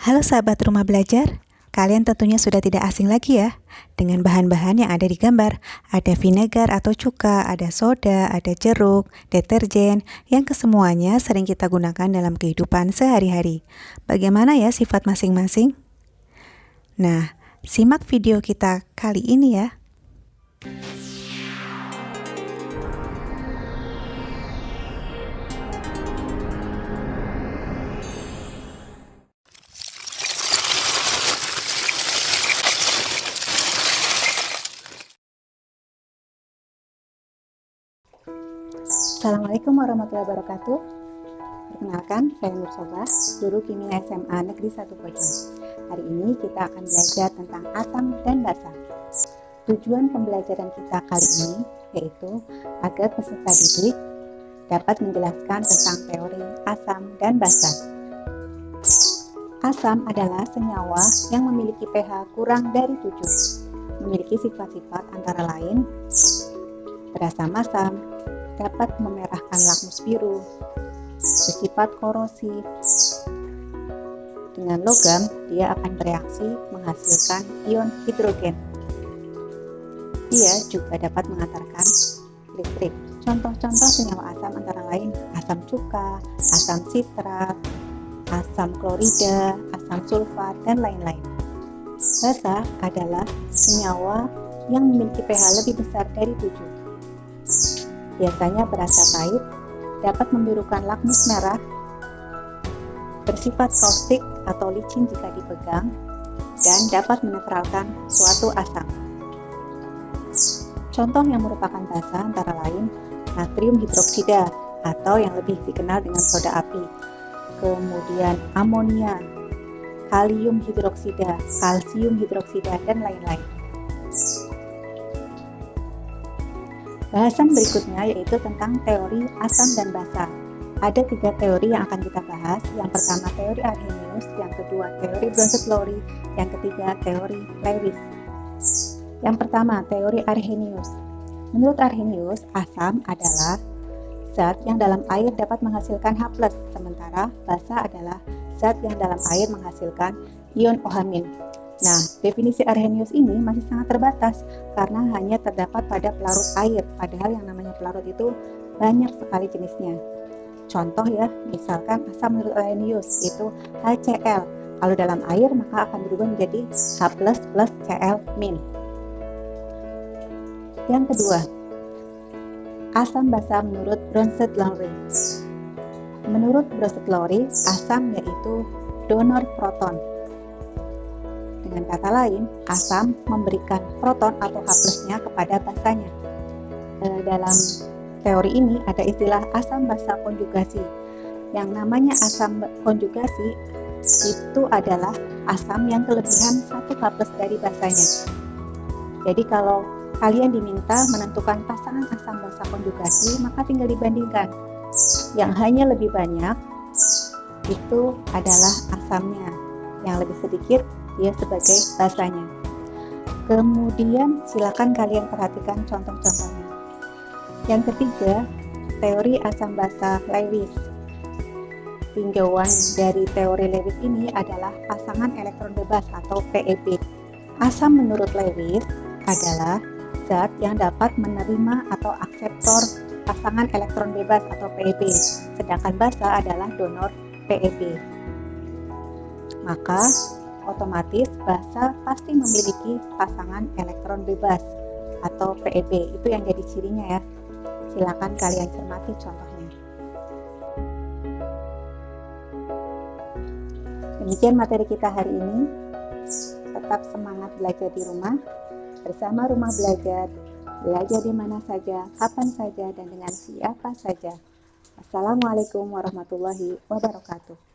Halo sahabat rumah belajar, kalian tentunya sudah tidak asing lagi ya dengan bahan-bahan yang ada di gambar. Ada vinegar atau cuka, ada soda, ada jeruk, deterjen, yang kesemuanya sering kita gunakan dalam kehidupan sehari-hari. Bagaimana ya sifat masing-masing? Nah, simak video kita kali ini ya. Assalamualaikum warahmatullahi wabarakatuh. Perkenalkan, saya Nur Sobah, guru kimia SMA Negeri 1 Pojong. Hari ini kita akan belajar tentang asam dan basa. Tujuan pembelajaran kita kali ini yaitu agar peserta didik dapat menjelaskan tentang teori asam dan basa. Asam adalah senyawa yang memiliki pH kurang dari 7, memiliki sifat-sifat antara lain berasam asam, dapat memerahkan lakmus biru, bersifat korosif. Dengan logam, dia akan bereaksi menghasilkan ion hidrogen. Dia juga dapat mengantarkan listrik. Contoh-contoh senyawa asam antara lain asam cuka, asam sitrat, asam klorida, asam sulfat, dan lain-lain. Basa adalah senyawa yang memiliki pH lebih besar dari 7. Biasanya berasa pahit, dapat membirukan lakmus merah, bersifat kaustik atau licin jika dipegang, dan dapat menetralkan suatu asam. Contoh yang merupakan basa antara lain natrium hidroksida atau yang lebih dikenal dengan soda api, kemudian amonia, kalium hidroksida, kalsium hidroksida, dan lain-lain. Bahasan berikutnya yaitu tentang teori asam dan basa. Ada 3 teori yang akan kita bahas. Yang pertama teori Arrhenius, yang kedua teori Bronsted-Lowry, yang ketiga teori Lewis. Yang pertama teori Arrhenius. Menurut Arrhenius, asam adalah zat yang dalam air dapat menghasilkan H+, sementara basa adalah zat yang dalam air menghasilkan ion OH-. Nah, definisi Arrhenius ini masih sangat terbatas karena hanya terdapat pada pelarut air, padahal yang namanya pelarut itu banyak sekali jenisnya. Contoh ya, misalkan asam menurut Arrhenius itu HCl. Kalau dalam air maka akan berubah menjadi H+ plus Cl-. Yang kedua, asam basa menurut Bronsted-Lowry. Menurut Bronsted-Lowry, asam yaitu donor proton. Dengan kata lain, asam memberikan proton atau H+-nya kepada basanya. Dalam teori ini ada istilah asam basa konjugasi. Yang namanya asam konjugasi itu adalah asam yang kelebihan 1 H+ dari basanya. Jadi kalau kalian diminta menentukan pasangan asam basa konjugasi, maka tinggal dibandingkan. Yang hanya lebih banyak itu adalah asamnya, yang lebih sedikit dia sebagai basanya. Kemudian silakan kalian perhatikan contoh-contohnya. Yang ketiga, teori asam basa Lewis. Tinjauan dari teori Lewis ini adalah pasangan elektron bebas atau PEB. Asam menurut Lewis adalah zat yang dapat menerima atau akseptor pasangan elektron bebas atau PEB, sedangkan basa adalah donor PEB. Maka otomatis basa pasti memiliki pasangan elektron bebas atau PEB. Itu yang jadi cirinya ya. Silakan kalian cermati contohnya. Demikian materi kita hari ini. Tetap semangat belajar di rumah. Bersama Rumah Belajar, belajar di mana saja, kapan saja, dan dengan siapa saja. Assalamualaikum warahmatullahi wabarakatuh.